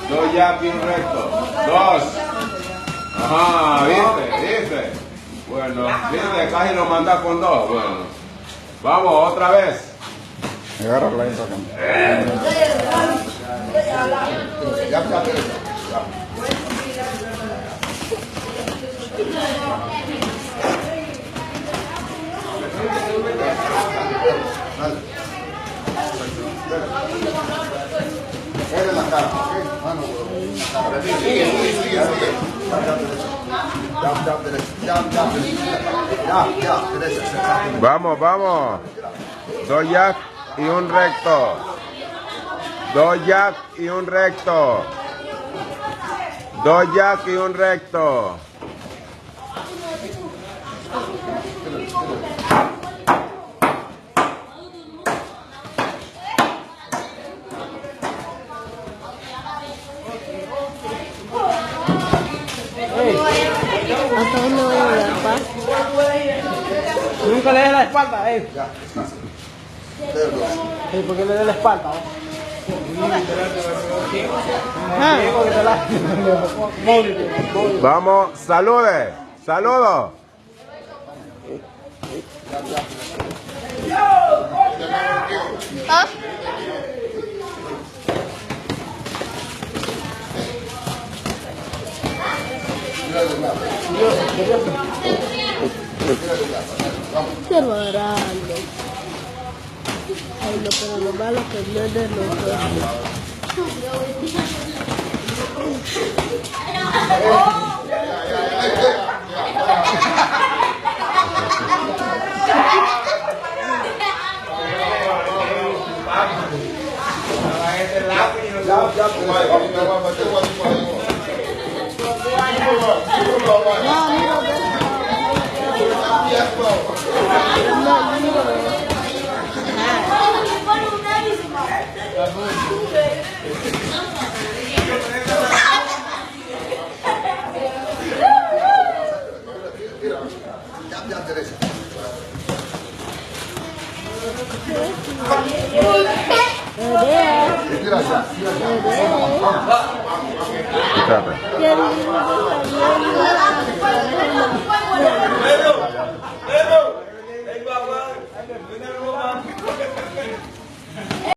Dos jab y un recto. Dos. Ajá, ¿viste? Bueno, ¿viste? Casi lo manda con dos. Bueno. Vamos, otra vez. Agarra la intro. Vamos, vamos. Dos jab y un recto. Dos jab y un recto. Dos jab y un recto. ¿Hasta dónde voy a llegar, pa? Nunca le des la espalda, ¿Por qué le des la espalda? Vamos, salude. Saludos. ¿Ah? Qué grande. Ay, no, pero lo malo que no es de Espérate.